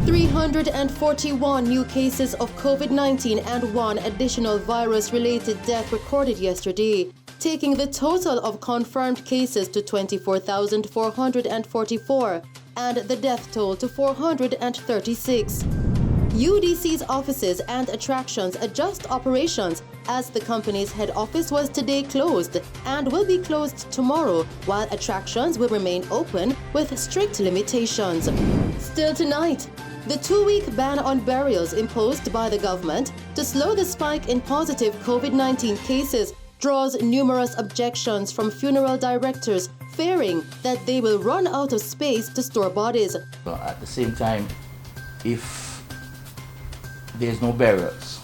341 new cases of COVID-19 and one additional virus-related death recorded yesterday, taking the total of confirmed cases to 24,444 and the death toll to 436. UDC's offices and attractions adjust operations as the company's head office was today closed and will be closed tomorrow, while attractions will remain open with strict limitations. Still tonight, the 2-week ban on burials imposed by the government to slow the spike in positive COVID-19 cases draws numerous objections from funeral directors, fearing that they will run out of space to store bodies. At the same time, if there's no burials,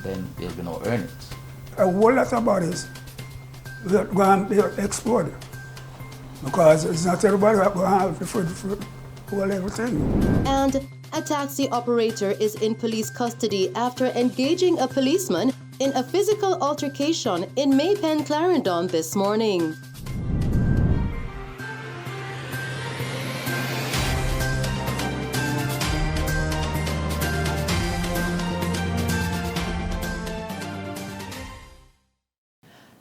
then there'll be no earnings. A whole lot of bodies will go and be exploded because it's not everybody that will have the food, whole everything. And a taxi operator is in police custody after engaging a policeman in a physical altercation in Maypen, Clarendon this morning.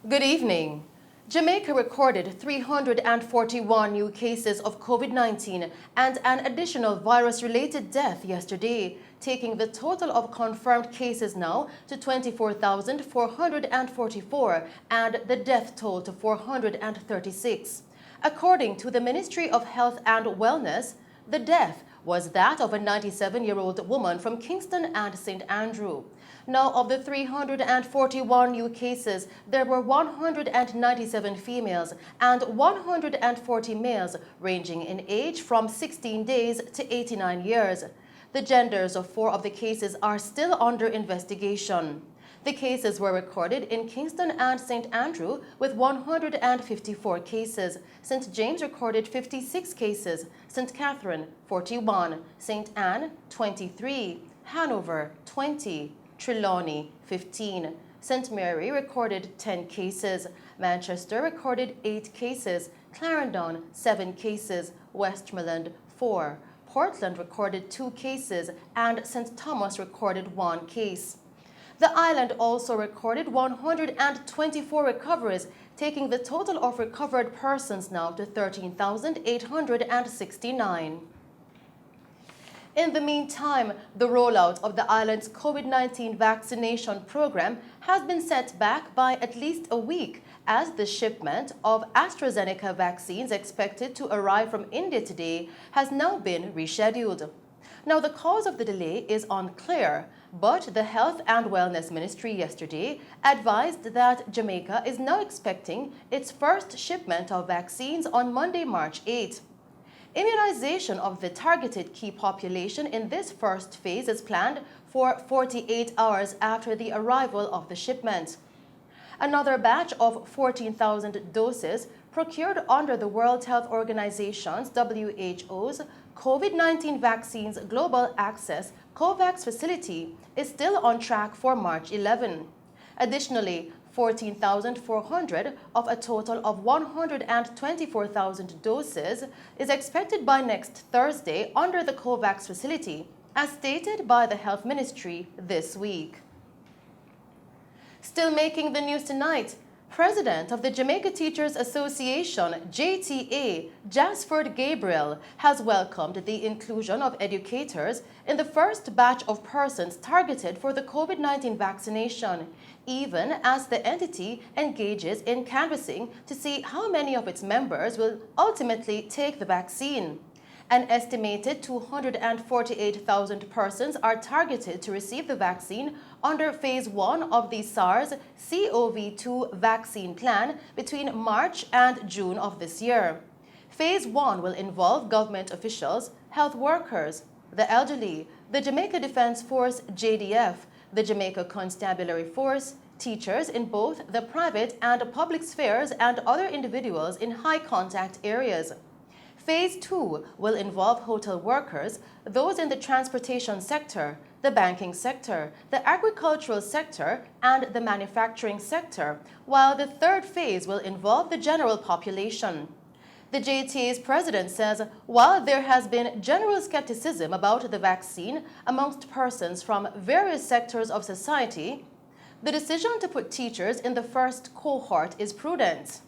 Good evening. Jamaica recorded 341 new cases of COVID-19 and an additional virus-related death yesterday, taking the total of confirmed cases now to 24,444 and the death toll to 436. According to the Ministry of Health and Wellness, the death was that of a 97-year-old woman from Kingston and St. Andrew. Now, of the 341 new cases, there were 197 females and 140 males, ranging in age from 16 days to 89 years. The genders of 4 of the cases are still under investigation. The cases were recorded in Kingston and St. Andrew with 154 cases. St. James recorded 56 cases, St. Catherine 41, St. Anne 23, Hanover 20, Trelawney 15. St. Mary recorded 10 cases, Manchester recorded 8 cases, Clarendon 7 cases, Westmoreland 4, Portland recorded 2 cases, and St. Thomas recorded 1 case. The island also recorded 124 recoveries, taking the total of recovered persons now to 13,869. In the meantime, the rollout of the island's COVID-19 vaccination program has been set back by at least a week, as the shipment of AstraZeneca vaccines expected to arrive from India today has now been rescheduled. Now, the cause of the delay is unclear, but the Health and Wellness Ministry yesterday advised that Jamaica is now expecting its first shipment of vaccines on Monday, March 8. Immunization of the targeted key population in this first phase is planned for 48 hours after the arrival of the shipment. Another batch of 14,000 doses procured under the World Health Organization's WHO's COVID-19 Vaccines Global Access COVAX facility is still on track for March 11. Additionally, 14,400 of a total of 124,000 doses is expected by next Thursday under the COVAX facility, as stated by the Health Ministry this week. Still making the news tonight, President of the Jamaica Teachers Association, JTA, Jasford Gabriel, has welcomed the inclusion of educators in the first batch of persons targeted for the COVID-19 vaccination, even as the entity engages in canvassing to see how many of its members will ultimately take the vaccine. An estimated 248,000 persons are targeted to receive the vaccine under Phase 1 of the SARS-CoV-2 vaccine plan between March and June of this year. Phase 1 will involve government officials, health workers, the elderly, the Jamaica Defense Force JDF, the Jamaica Constabulary Force, teachers in both the private and public spheres, and other individuals in high-contact areas. Phase 2 will involve hotel workers, those in the transportation sector, the banking sector, the agricultural sector, and the manufacturing sector, while the third phase will involve the general population. The JTA's president says while there has been general skepticism about the vaccine amongst persons from various sectors of society, the decision to put teachers in the first cohort is prudent.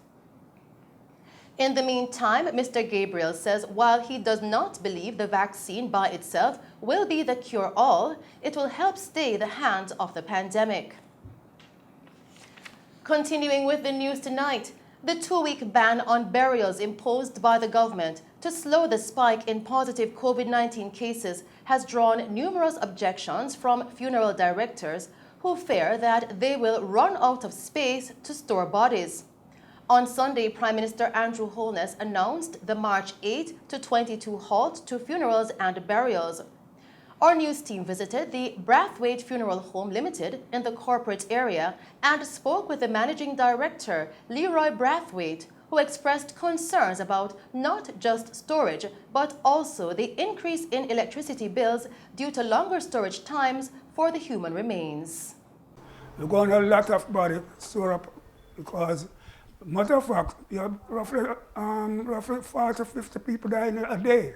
In the meantime, Mr. Gabriel says while he does not believe the vaccine by itself will be the cure-all, it will help stay the hand of the pandemic. Continuing with the news tonight, the 2-week ban on burials imposed by the government to slow the spike in positive COVID-19 cases has drawn numerous objections from funeral directors who fear that they will run out of space to store bodies. On Sunday, Prime Minister Andrew Holness announced the March 8 to 22 halt to funerals and burials. Our news team visited the Brathwaite Funeral Home Limited in the corporate area and spoke with the managing director, Leroy Brathwaite, who expressed concerns about not just storage, but also the increase in electricity bills due to longer storage times for the human remains. We're going to have a lot of body store up because, matter of fact, you have roughly 40 to 50 people dying a day.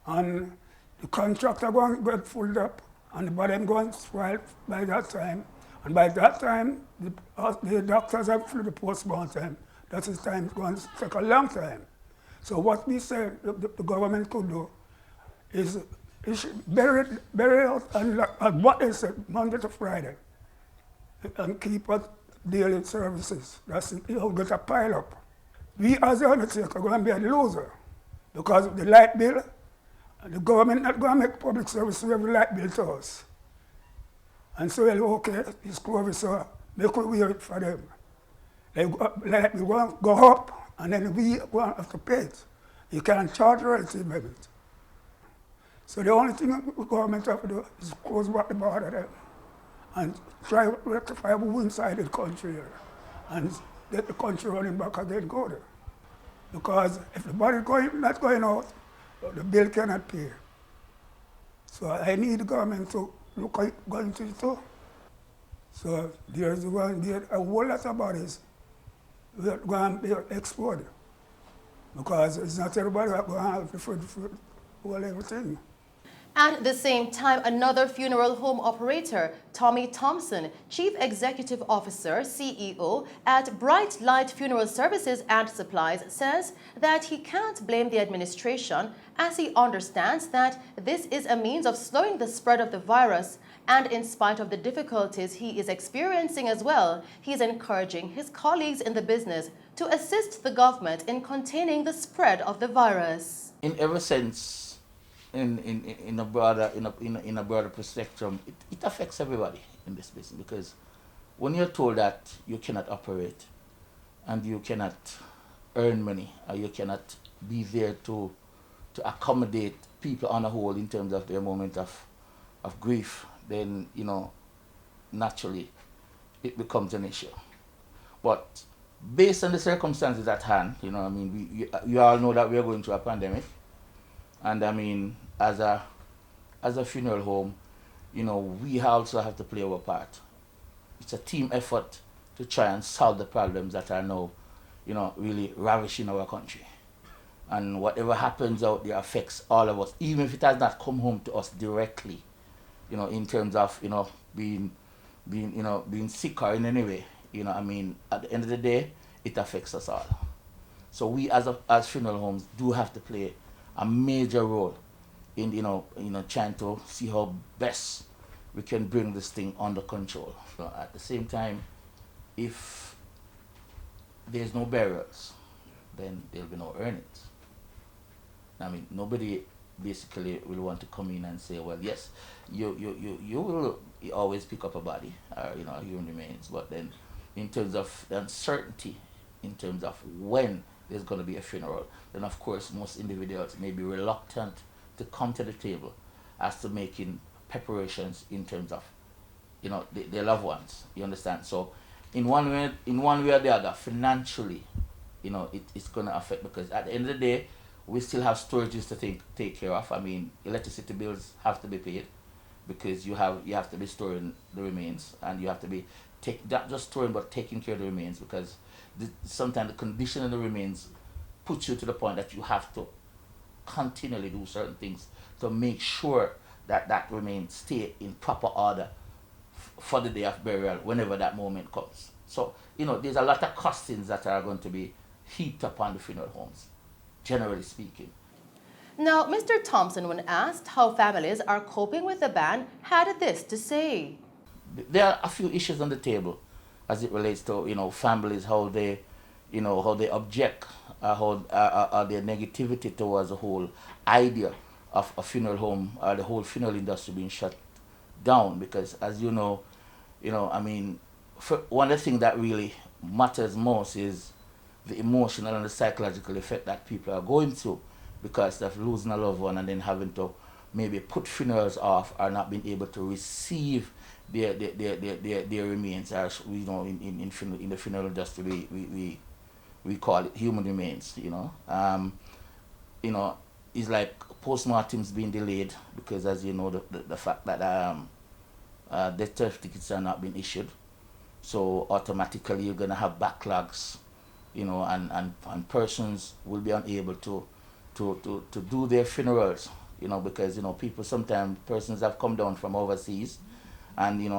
And the contractor going to get filled up, and the body going to spoil by that time. And by that time, the doctors have filled the postmortem time. That is time going to take a long time. So what we say the government could do is it should bury out and what they said, Monday to Friday, and keep up daily services. That's it. You'll get a pile up. We as the undertaker are going to be a loser because of the light bill. The government not going to make public service every light bill to us. And so, okay, it's COVID, so make we wait for them. Light bill going to go up, and then we going to have to pay it. You can't charge royalty by it. So the only thing the government have to do is close back the border there and try to rectify one side of the country here and get the country running back again, go there. Because if the body not going out, the bill cannot pay. So I need the government to look at going to it too. So there's going to be a whole lot of bodies that are going to be exploded. Because it's not everybody that going to have the food, well, everything. At the same time, another funeral home operator, Tommy Thompson, Chief Executive Officer, CEO at Bright Light Funeral Services and Supplies, says that he can't blame the administration as he understands that this is a means of slowing the spread of the virus. And in spite of the difficulties he is experiencing as well, he is encouraging his colleagues in the business to assist the government in containing the spread of the virus. In every sense, in a broader spectrum, it affects everybody in this business, because when you're told that you cannot operate and you cannot earn money or you cannot be there to accommodate people on a whole in terms of their moment of grief, then naturally it becomes an issue. But based on the circumstances at hand, you all know that we are going through a pandemic. And as a funeral home, we also have to play our part. It's a team effort to try and solve the problems that are now, really ravishing our country. And whatever happens out there affects all of us, even if it has not come home to us directly, in terms of, being sick or in any way, at the end of the day, it affects us all. So we as funeral homes do have to play a major role in trying to see how best we can bring this thing under control. At the same time, if there's no burials, then there'll be no earnings. Nobody basically will want to come in and say, well, yes, you will always pick up a body or human remains, but then in terms of the uncertainty, in terms of when there's going to be a funeral, then of course most individuals may be reluctant to come to the table as to making preparations in terms of their loved ones. You understand? So in one way or the other, financially, it's going to affect, because at the end of the day, we still have storages to take care of. Electricity bills have to be paid, because you have to be storing the remains, and you have to be not just storing but taking care of the remains, because sometimes the condition of the remains puts you to the point that you have to continually do certain things to make sure that that remains stay in proper order for the day of burial whenever that moment comes. So, there's a lot of costings that are going to be heaped upon the funeral homes, generally speaking. Now, Mr. Thompson, when asked how families are coping with the ban, had this to say. There are a few issues on the table as it relates to, families, how they, how they object, how their negativity towards the whole idea of a funeral home or the whole funeral industry being shut down. Because as one of the things that really matters most is the emotional and the psychological effect that people are going through because of losing a loved one and then having to maybe put funerals off or not being able to receive their remains. As in the funeral industry, we call it human remains. It's like postmortems being delayed because, as you know, the fact that death certificates are not being issued, so automatically you're gonna have backlogs, and persons will be unable to do their funerals, because people sometimes persons have come down from overseas, and you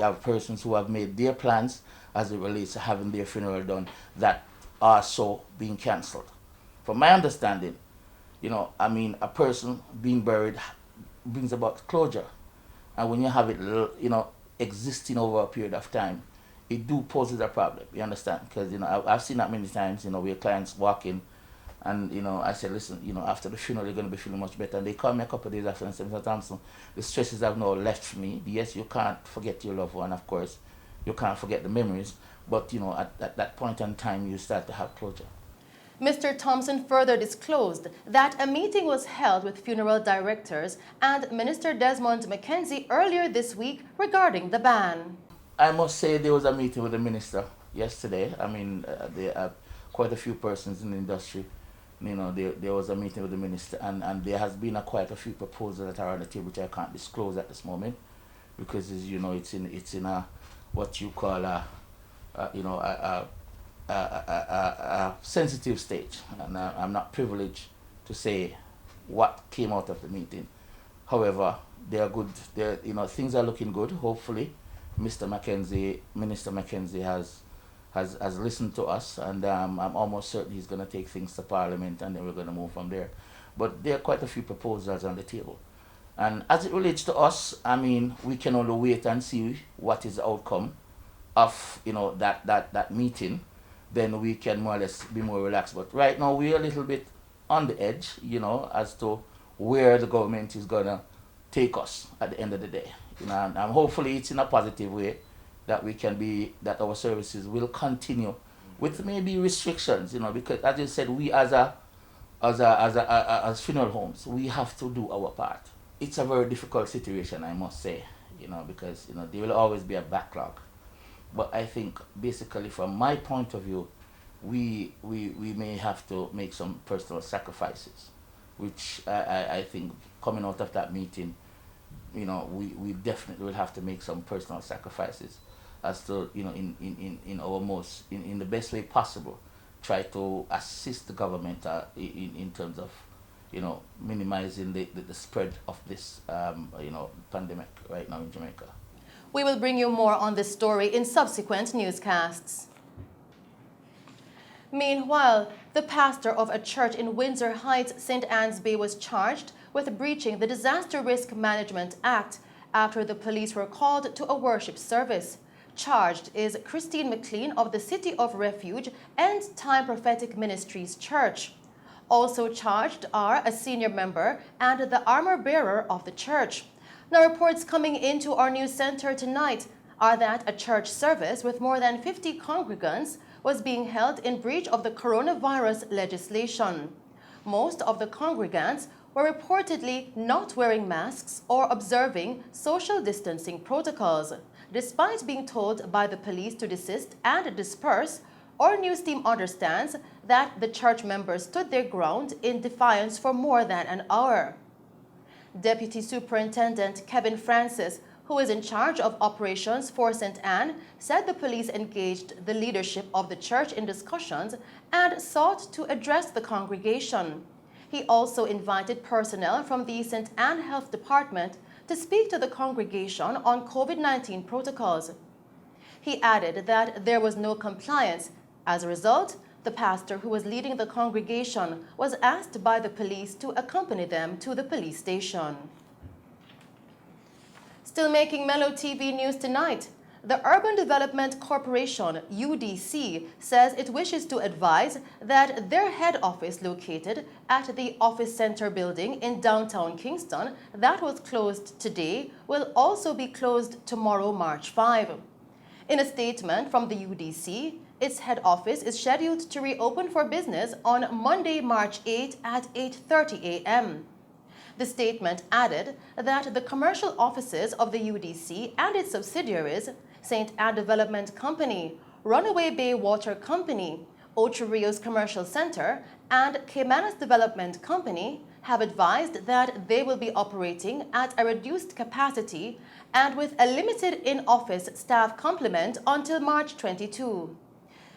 have persons who have made their plans as it relates to having their funeral done that are so being cancelled. From my understanding, a person being buried brings about closure, and when you have it, existing over a period of time, it do poses a problem. You understand? Because I've seen that many times. Where clients walk in, and I said, listen, after the funeral you're going to be feeling much better. And they call me a couple of days after and say, Mr. Thompson, the stresses have now left me. Yes, you can't forget your loved one, of course. You can't forget the memories, but at that point in time you start to have closure. Mr. Thompson further disclosed that a meeting was held with funeral directors and Minister Desmond McKenzie earlier this week regarding the ban. I must say there was a meeting with the minister yesterday. There are quite a few persons in the industry. There was a meeting with the minister, and there has been quite a few proposals that are on the table which I can't disclose at this moment because, as you know, it's in a what you call a sensitive stage, and I'm not privileged to say what came out of the meeting. However, they are good. Things are looking good. Hopefully, Minister McKenzie has listened to us, and I'm almost certain he's going to take things to Parliament, and then we're going to move from there. But there are quite a few proposals on the table, and as it relates to us, we can only wait and see what is the outcome of that meeting. Then we can more or less be more relaxed. But right now we're a little bit on the edge, as to where the government is gonna take us at the end of the day. And hopefully it's in a positive way that our services will continue with maybe restrictions, because as you said, we as funeral homes, we have to do our part. It's a very difficult situation, I must say, because there will always be a backlog. But I think basically from my point of view, we may have to make some personal sacrifices, which I think coming out of that meeting, we definitely will have to make some personal sacrifices as to, in the best way possible, try to assist the government in terms of, minimizing the spread of this, pandemic right now in Jamaica. We will bring you more on this story in subsequent newscasts. Meanwhile, the pastor of a church in Windsor Heights, St. Anne's Bay, was charged with breaching the Disaster Risk Management Act after the police were called to a worship service. Charged is Christine McLean of the City of Refuge End Time Prophetic Ministries Church. Also charged are a senior member and the armor bearer of the church. Now, reports coming into our news center tonight are that a church service with more than 50 congregants was being held in breach of the coronavirus legislation. Most of the congregants were reportedly not wearing masks or observing social distancing protocols. Despite being told by the police to desist and disperse, our news team understands that the church members stood their ground in defiance for more than an hour. Deputy Superintendent Kevin Francis, who is in charge of operations for St. Anne, said the police engaged the leadership of the church in discussions and sought to address the congregation. He also invited personnel from the St. Anne Health Department to speak to the congregation on COVID-19 protocols. He added that there was no compliance. As a result, the pastor who was leading the congregation was asked by the police to accompany them to the police station. Still making Mello TV news tonight, the Urban Development Corporation, UDC, says it wishes to advise that their head office located at the Office Center building in downtown Kingston that was closed today will also be closed tomorrow, March 5. In a statement from the UDC, its head office is scheduled to reopen for business on Monday, March 8 at 8:30 a.m. The statement added that the commercial offices of the UDC and its subsidiaries, St. Anne Development Company, Runaway Bay Water Company, Ocho Rios Commercial Center, and Caymanas Development Company, have advised that they will be operating at a reduced capacity and with a limited in-office staff complement until March 22.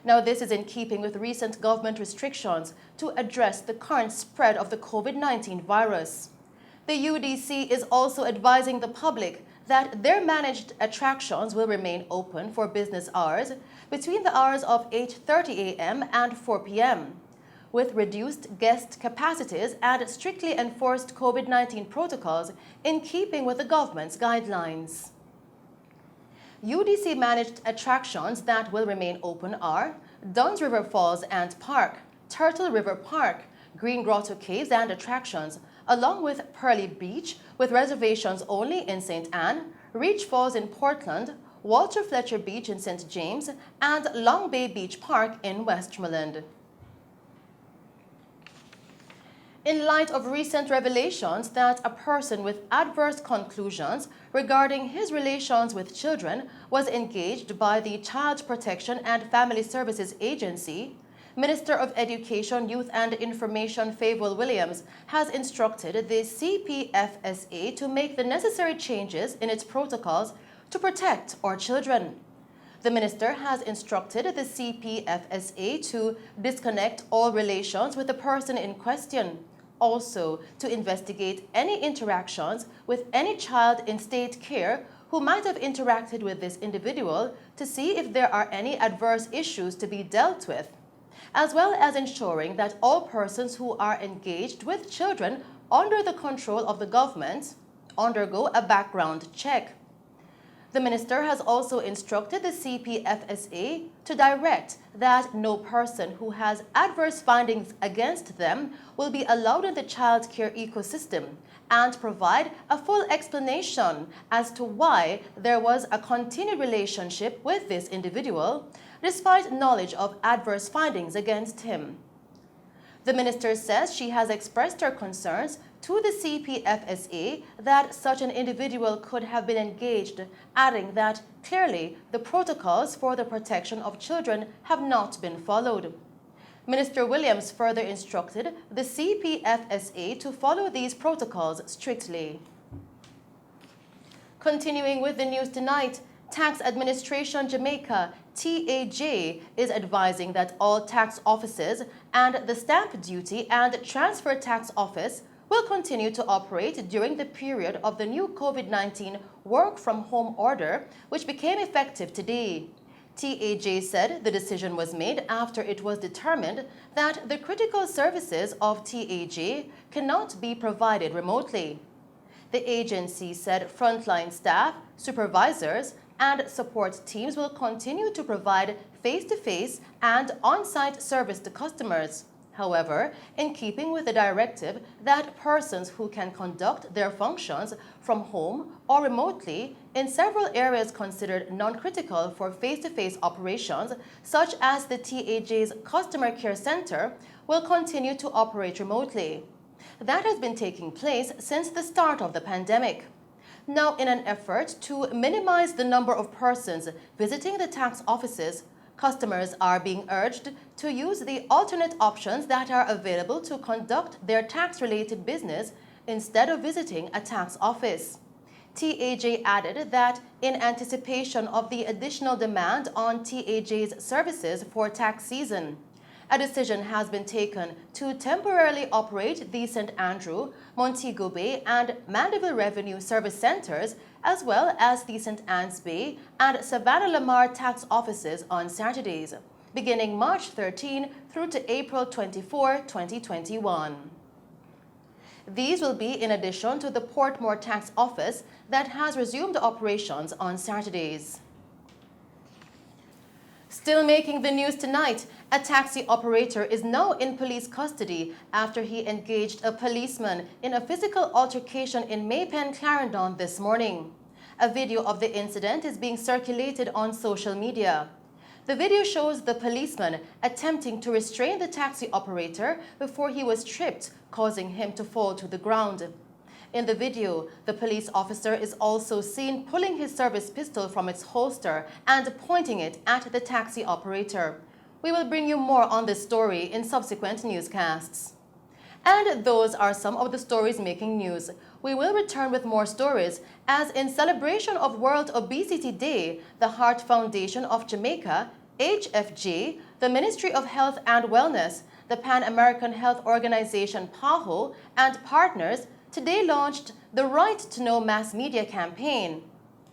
Now, this is in keeping with recent government restrictions to address the current spread of the COVID-19 virus. The UDC is also advising the public that their managed attractions will remain open for business hours between the hours of 8:30 a.m. and 4 p.m. with reduced guest capacities and strictly enforced COVID-19 protocols in keeping with the government's guidelines. UDC managed attractions that will remain open are Dunn's River Falls and Park, Turtle River Park, Green Grotto Caves and Attractions, along with Pearly Beach with reservations only in St. Anne, Reach Falls in Portland, Walter Fletcher Beach in St. James, and Long Bay Beach Park in Westmoreland. In light of recent revelations that a person with adverse conclusions regarding his relations with children was engaged by the Child Protection and Family Services Agency, Minister of Education, Youth and Information Favour Williams has instructed the CPFSA to make the necessary changes in its protocols to protect our children. The minister has instructed the CPFSA to disconnect all relations with the person in question, also to investigate any interactions with any child in state care who might have interacted with this individual to see if there are any adverse issues to be dealt with, as well as ensuring that all persons who are engaged with children under the control of the government undergo a background check. The minister has also instructed the CPFSA to direct that no person who has adverse findings against them will be allowed in the child care ecosystem and provide a full explanation as to why there was a continued relationship with this individual, despite knowledge of adverse findings against him. The minister says she has expressed her concerns to the CPFSA that such an individual could have been engaged, adding that clearly the protocols for the protection of children have not been followed. Minister Williams further instructed the CPFSA to follow these protocols strictly. Continuing with the news tonight, Tax Administration Jamaica, TAJ, is advising that all tax offices and the Stamp Duty and Transfer Tax Office will continue to operate during the period of the new COVID-19 work-from-home order, which became effective today. TAJ said the decision was made after it was determined that the critical services of TAJ cannot be provided remotely. The agency said frontline staff, supervisors, and support teams will continue to provide face-to-face and on-site service to customers. However, in keeping with the directive that persons who can conduct their functions from home or remotely in several areas considered non-critical for face-to-face operations, such as the TAJ's Customer Care Center, will continue to operate remotely. That has been taking place since the start of the pandemic. Now, in an effort to minimize the number of persons visiting the tax offices, customers are being urged to use the alternate options that are available to conduct their tax-related business instead of visiting a tax office. TAJ added that in anticipation of the additional demand on TAJ's services for tax season, a decision has been taken to temporarily operate the St. Andrew, Montego Bay, and Mandeville Revenue Service Centers, as well as the St. Anne's Bay and Savannah Lamar tax offices on Saturdays, beginning March 13 through to April 24, 2021. These will be in addition to the Portmore tax office that has resumed operations on Saturdays. Still making the news tonight, a taxi operator is now in police custody after he engaged a policeman in a physical altercation in Maypen, Clarendon this morning. A video of the incident is being circulated on social media. The video shows the policeman attempting to restrain the taxi operator before he was tripped, causing him to fall to the ground. In the video, the police officer is also seen pulling his service pistol from its holster and pointing it at the taxi operator. We will bring you more on this story in subsequent newscasts. And those are some of the stories making news. We will return with more stories as in celebration of World Obesity Day, the Heart Foundation of Jamaica, HFJ, the Ministry of Health and Wellness, the Pan American Health Organization PAHO, and partners today launched the Right to Know mass media campaign.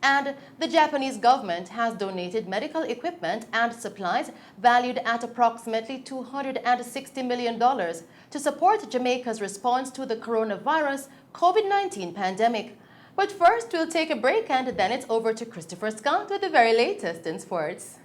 And the Japanese government has donated medical equipment and supplies valued at approximately $260 million to support Jamaica's response to the coronavirus COVID-19 pandemic. But first, we'll take a break and then it's over to Christopher Scott with the very latest in sports.